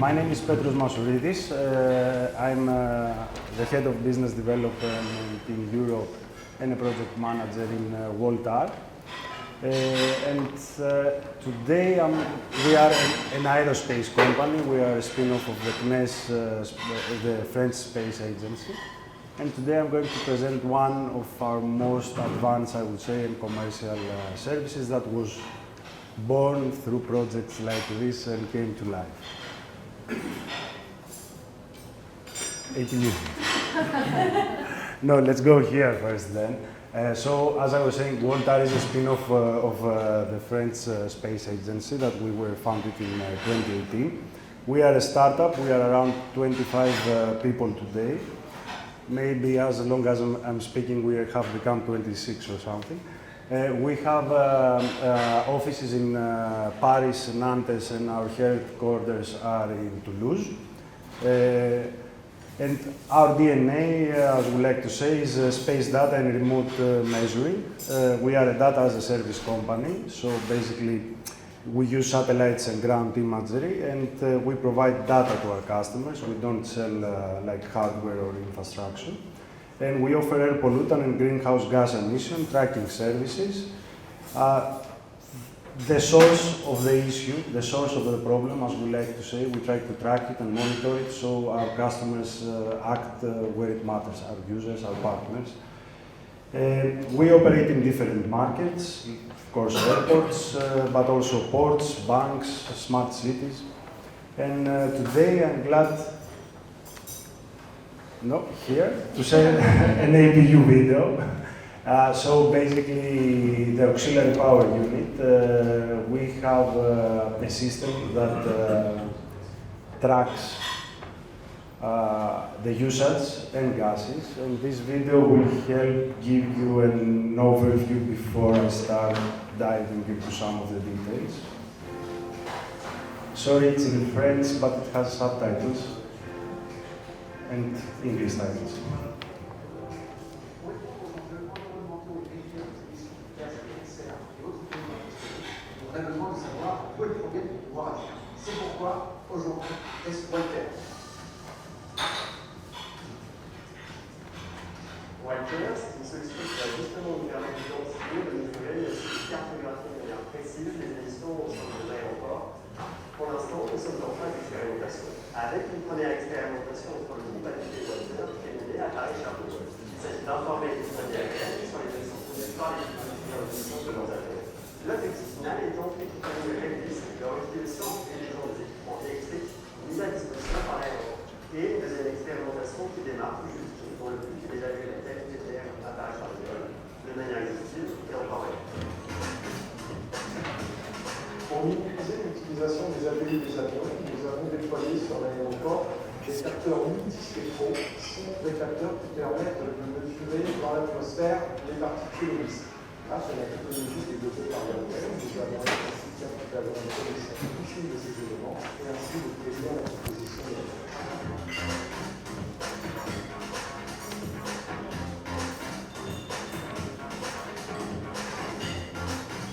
My name is Petros Masouridis. I'm the head of business development in Europe and a project manager in WaltR. Today we are an aerospace company. We are a spin-off of the CNES, the French space agency. And today I'm going to present one of our most advanced, I would say, and commercial services that was born through projects like this and came to life. 18 years. No, let's go here first then. So, as I was saying, WaltR is a spin-off of the French space agency that we were founded in 2018. We are a startup. We are around 25 people today. Maybe as long as I'm speaking, we have become 26 or something. We have offices in Paris, Nantes, and our headquarters are in Toulouse. And our DNA, as we like to say, is space data and remote measuring. We are a data as a service company, so basically we use satellites and ground imagery, and we provide data to our customers. We don't sell like hardware or infrastructure. And we offer air pollutant and greenhouse gas emission tracking services. The source of the issue, the source of the problem, as we like to say, we try to track it and monitor it so our customers act where it matters, our users, our partners. We operate in different markets, of course airports, but also ports, banks, smart cities. And today I'm glad to share an APU video. So basically, the auxiliary power unit, we have a system that tracks the usage and gases, and this video will help give you an overview before I start diving into some of the details. Sorry, it's in French, but it has subtitles and English titles. On a besoin de savoir où est le problème pour pouvoir agir. C'est pourquoi, aujourd'hui, est-ce WaltR. WaltR, c'est une solution qui va justement nous permettre d'identifier, de mesurer et de cartographier de manière précise les émissions au sein de l'aéroport. Pour l'instant, nous sommes en phase d'expérimentation, avec une première expérimentation entre le groupe ADP et WaltR qui est menée à Paris-Charles de Gaulle. Il s'agit d'informer les compagnies aériennes sur les actions conduites par les émissions de leurs avions. L'objectif final étant d'équiper les risques, leur utilisation et les gens des équipements électriques mis à disposition par l'aéroport. Et une deuxième expérimentation qui démarre tout juste, dont le but est d'évaluer la qualité de l'air à Paris-Charles de Gaulle de manière exhaustive et en temps réel. Pour minimiser l'utilisation des APU des avions, nous avons déployé sur l'aéroport des capteurs multispectraux, qui sont des capteurs qui permettent de mesurer dans l'atmosphère les particules émises. Grâce à la technologie développée par WaltR, nous avons un système qui va avoir une connaissance utile de ces éléments et ainsi de prévenir la composition de l'air.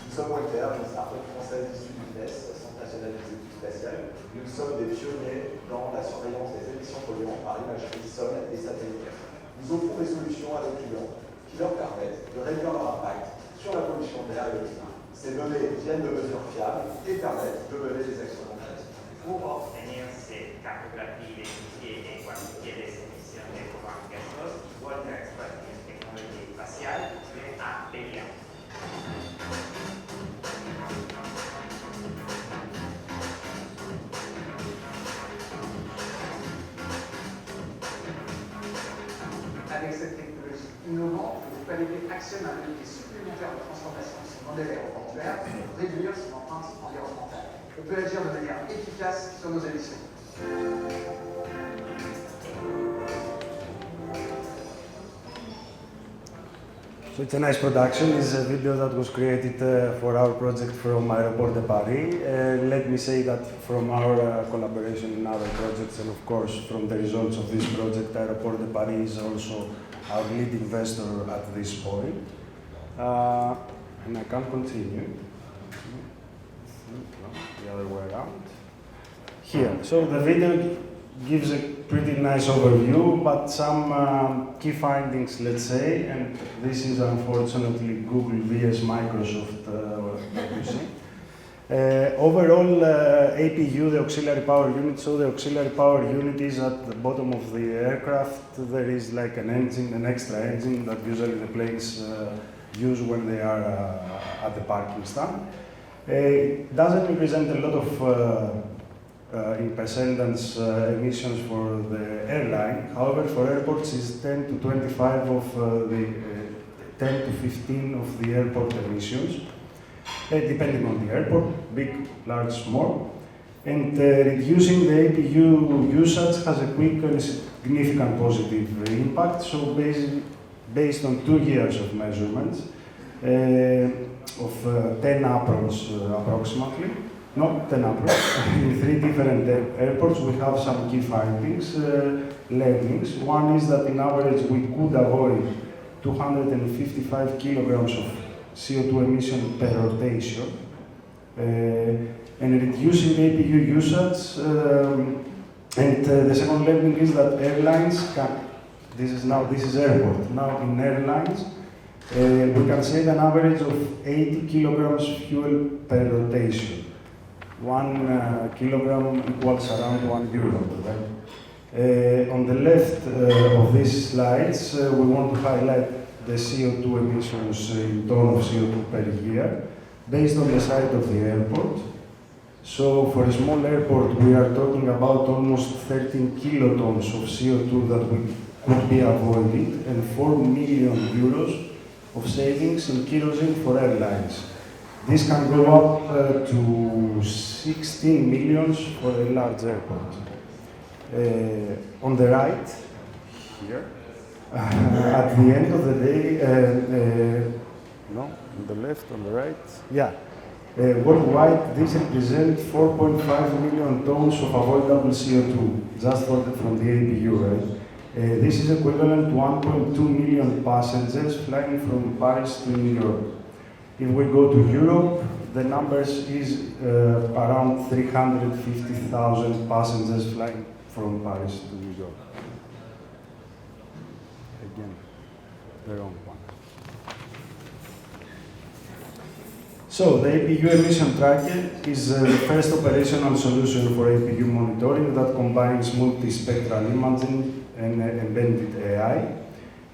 Nous sommes WaltR, une start-up française issue du CNES, Centre national des études spatiales. Nous sommes des pionniers dans la surveillance des émissions polluantes par imagerie sol et satellitaire. Nous offrons des solutions à nos clients qui leur permettent de réduire leur impact sur la pollution de l'air et le climat. Ces données viennent de mesures fiables et permettent de mener des actions concrètes. Pour obtenir cette cartographie identifiée et quantifier les émissions de courants gazeux, WaltR exploite une technologie spatiale appelée ATT. Avec cette technologie innovante, le groupe ADP actionne un levier supplémentaire de transformation de son modèle aéroportuaire pour réduire son empreinte environnementale. On peut agir de manière efficace sur nos émissions. So it's a nice production. It's a video that was created for our project from Aéroport de Paris. Let me say that from our collaboration in other projects, and of course from the results of this project, Aéroport de Paris is also our lead investor at this point. And I can continue. The other way around. here. So the video gives a pretty nice overview, but some key findings, let's say, and this is unfortunately Google vs Microsoft that you see. Overall, APU, the auxiliary power unit, so the auxiliary power unit is at the bottom of the aircraft. There is like an engine, an extra engine that usually the planes use when they are at the parking stand. It doesn't represent a lot of in percentance emissions for the airline. However, for airports, it's 10 to 25 of the 10 to 15 of the airport emissions. Depending on the airport, big, large, small. And reducing the APU usage has a quick and significant positive impact. So based on 2 years of measurements, of 10 approaches approximately, not 10 approaches, in 3 different airports, we have some key findings, learnings. One is that in average we could avoid 255 kilograms of CO2 emission per rotation, and reducing APU usage. The second learning is that airlines can, this is airport. Now in airlines, we can save an average of 80 kilograms fuel per rotation. 1 kilogram equals around €1, right? On the left of these slides, we want to highlight the CO2 emissions in tons of CO2 per year, based on the site of the airport. So for a small airport, we are talking about almost 13 kilotons of CO2 that could be avoided, and €4 million of savings in kerosene for airlines. This can go up to 16 million for a large airport. On the right, here, at the end of the day, no, on the left, on the right, yeah. Worldwide, this represents 4.5 million tons of avoidable CO2, just from the APU, right? This is equivalent to 1.2 million passengers flying from Paris to New York. If we go to Europe, the numbers is around 350,000 passengers flying from Paris to New York. Again, the wrong one. So the APU emission tracker is the first operational solution for APU monitoring that combines multispectral imaging and embedded AI.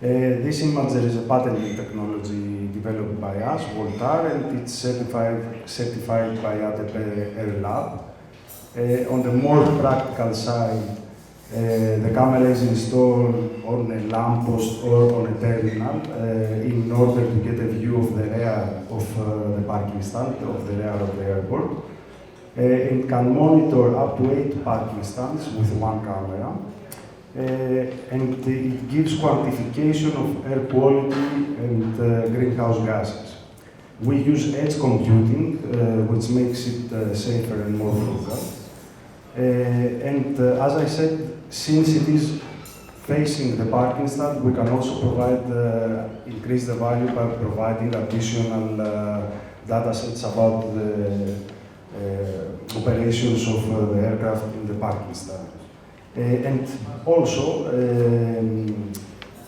This imager is a patented technology developed by us, WaltR, and it's certified by ATT Air Lab. On the more practical side, the camera is installed on a lamppost or on a terminal in order to get a view of the rear of the parking stand, of the rear of the airport. It can monitor up to 8 parking stands with 1 camera. And it gives quantification of air quality and greenhouse gases. We use edge computing, which makes it safer and more frugal. As I said, since it is facing the parking stand, we can also provide, increase the value by providing additional data sets about the operations of the aircraft in the parking stand. And also,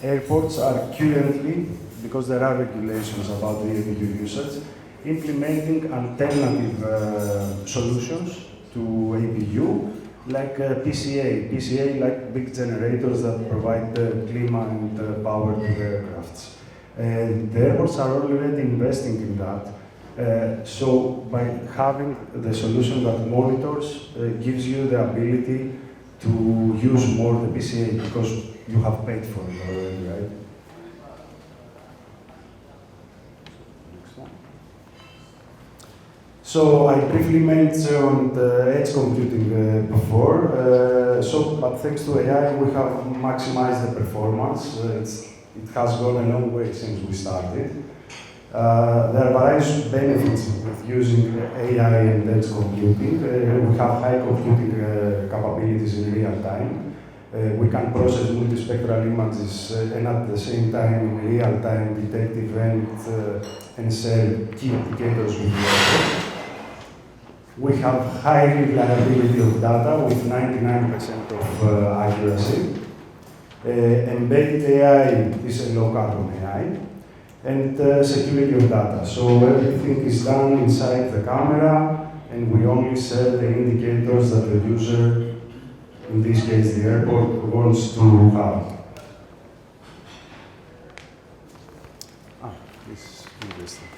airports are currently, because there are regulations about the APU usage, implementing alternative solutions to APU, like PCA like big generators that provide climate and power to the aircrafts. The airports are already investing in that. So by having the solution that monitors, gives you the ability to use more the PCA because you have paid for it already, right? Next one. So I briefly mentioned edge computing before. But thanks to AI, we have maximized the performance. It has gone a long way since we started. There are various benefits with using AI and edge computing. We have high computing capabilities in real time. We can process multispectral images and at the same time, in real time, detect events and share key indicators with the airport. We have high reliability of data with 99% of accuracy. Embedded AI is a low-carbon AI. And security of data. So everything is done inside the camera, and we only sell the indicators that the user, in this case the airport, wants to have. This is interesting.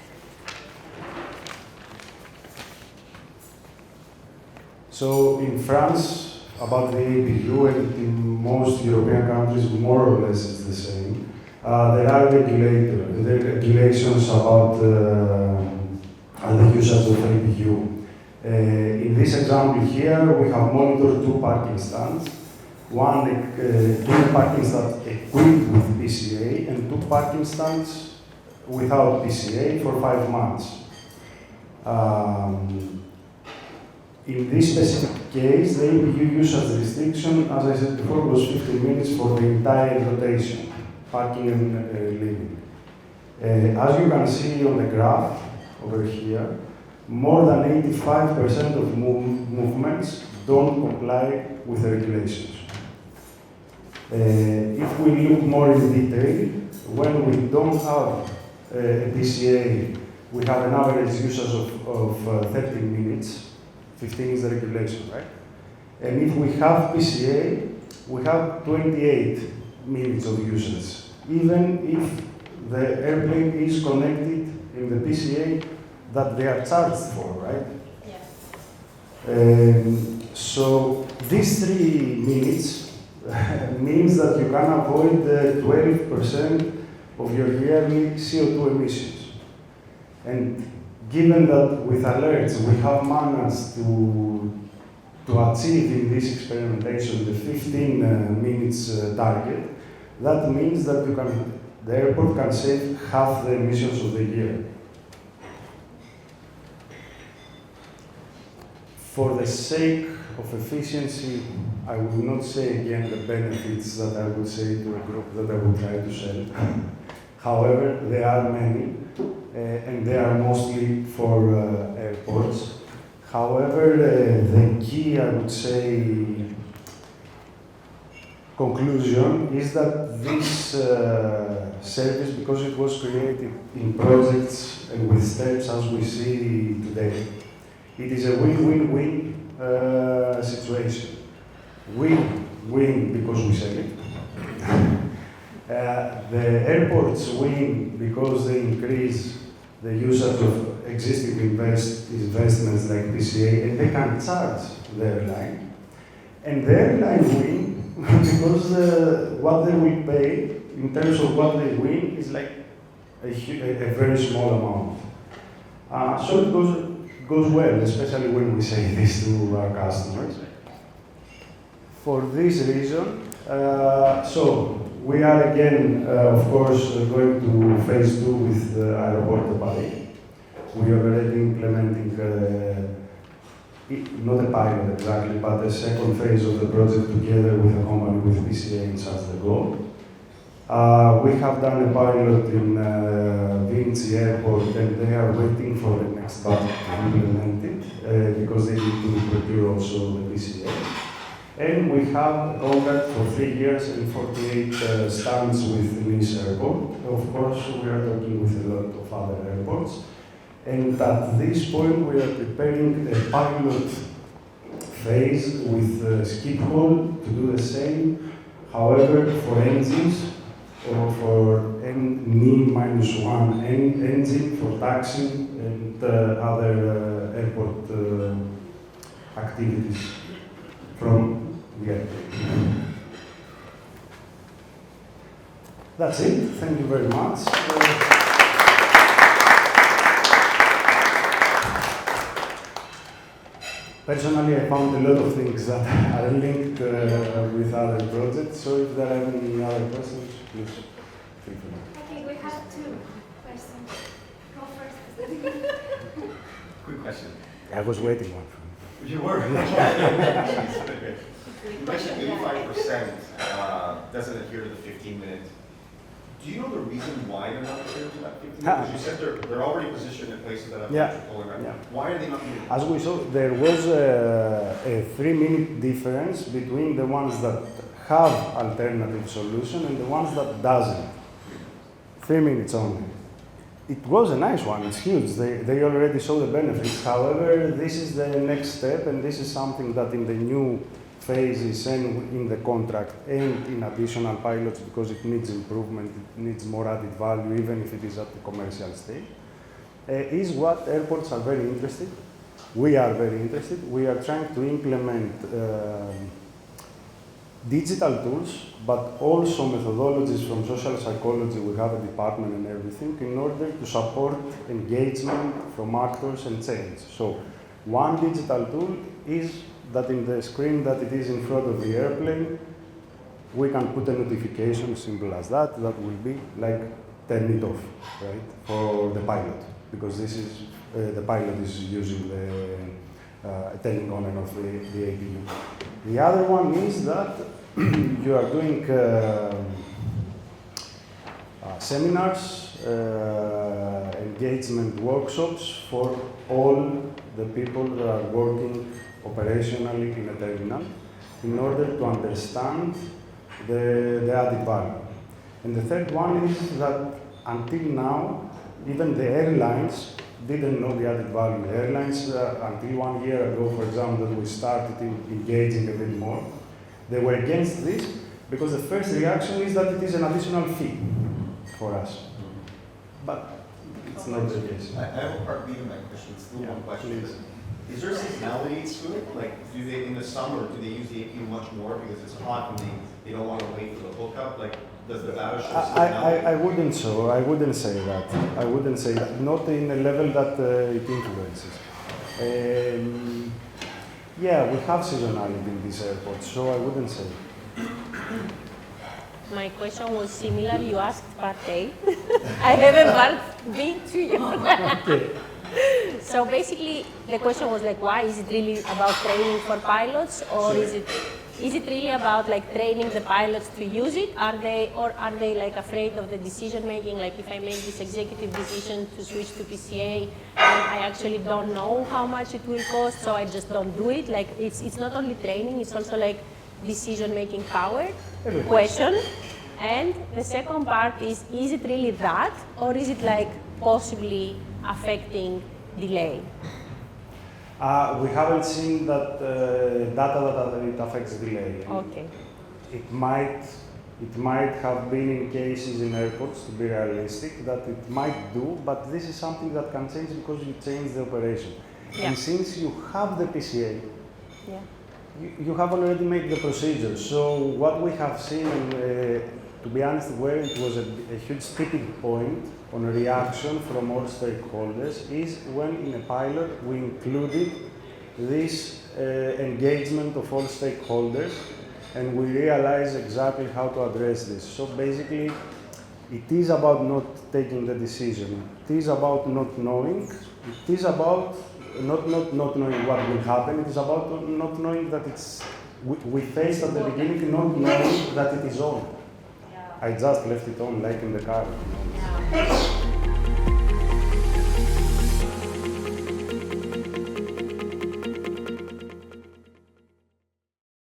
So in France, about the APU, and in most European countries, more or less it's the same. There are regulations about the usage of APU. In this example here, we have monitored 2 parking stands. 2 parking stands equipped with PCA and 2 parking stands without PCA for 5 months. In this specific case, the APU usage restriction, as I said before, was 15 minutes for the entire rotation, parking and living. As you can see on the graph over here, more than 85% of movements don't comply with the regulations. If we look more in detail, when we don't have a PCA, we have an average usage of 13 minutes. 15 is the regulation, right? And if we have PCA, we have 28 minutes of usage, even if the airplane is connected in the PCA that they are charged for, right? Yeah. So these 3 minutes means that you can avoid 12% of your yearly CO2 emissions. And given that with alerts we have managed to achieve in this experimentation the 15 minutes target, that means that the airport can save half the emissions of the year. For the sake of efficiency, I will not say again the benefits that I would say to a group that I will try to sell. However, there are many, and they are mostly for airports. However, the key, I would say, conclusion is that this service, because it was created in projects and with steps as we see today, it is a win-win-win situation. Win because we sell it. The airports win because they increase the usage of existing investments like PCA, and they can charge the airline. And the airline win because what they will pay in terms of what they win is like a very small amount. So it goes well, especially when we say this to our customers. For this reason, so we are again, of course, going to phase 2 with Aéroport de Paris. We are already implementing, not a pilot exactly, but the second phase of the project together with a company with PCA in Charles de Gaulle. We have done a pilot in Vinci Airport, and they are waiting for the next budget to implement it because they need to procure also the PCA. And we have a contract for 3 years and 48 stands with Nice Airport. Of course, we are talking with a lot of other airports. And at this point, we are preparing a pilot phase with Schiphol to do the same. However, for engines, or for N-1 engine for taxi and other airport activities from the airport. That's it. Thank you very much. Personally, I found a lot of things that are linked with other projects, so if there are any other questions, please feel free. I think we have 2 questions. Go first. Quick question. I was waiting one. You were? You mentioned 85% doesn't adhere to the 15-minute Do you know the reason why they're not adhering to that 15? Because you said they're already positioned in places that have electrical and Yeah. Why are they not adhering? As we saw, there was a 3-minute difference between the ones that have alternative solution and the ones that doesn't. 3 minutes only. It was a nice one, it's huge. They already saw the benefits. However, this is the next step, and this is something that in the new phases and in the contract and in additional pilots, because it needs improvement, it needs more added value, even if it is at the commercial stage, is what airports are very interested. We are very interested. We are trying to implement digital tools, but also methodologies from social psychology. We have a department and everything in order to support engagement from actors and change. So one digital tool is that in the screen that it is in front of the airplane, we can put a notification, simple as that, that will be like turn it off, right, for the pilot, because this is, the pilot is using the turning on and off the APU. The other one is that you are doing seminars, engagement workshops for all the people that are working operationally in a terminal in order to understand the added value. And the third one is that until now, even the airlines didn't know the added value. The airlines, until 1 year ago, for example, that we started engaging a bit more, they were against this because the first reaction is that it is an additional fee for us. But it's not the case. I have a part B to my question, still one question. Please. Is there seasonality to it? Like, do they, in the summer, do they use the APU much more because it's hot and they don't want to wait for the hookup? Like, does the data show seasonality? I wouldn't so. I wouldn't say that. I wouldn't say that. Not in a level that it influences. Yeah, we have seasonality in this airport, so I wouldn't say. My question was similar. You asked part A. I have a part B to you. Okay. So basically, the question was like, why is it really about training for pilots, or is it really about like training the pilots to use it? Are they like afraid of the decision making? Like, if I make this executive decision to switch to PCA, and I actually don't know how much it will cost, so I just don't do it. Like, it's not only training; it's also like decision making power question. And the second part is it really that, or is it like possibly affecting delay? We haven't seen that data that it affects delay. Okay. It might have been in cases in airports, to be realistic, that it might do, but this is something that can change because you change the operation. Yeah. And since you have the PCA, Yeah. you have already made the procedure. So what we have seen, to be honest, where it was a huge tipping point on a reaction from all stakeholders is when in a pilot we included this engagement of all stakeholders, and we realized exactly how to address this. So basically, it is about not taking the decision. It is about not knowing. It is about not knowing what will happen. It is about not knowing that it's, we faced at the beginning not knowing that it is on. I just left it on, like in the car.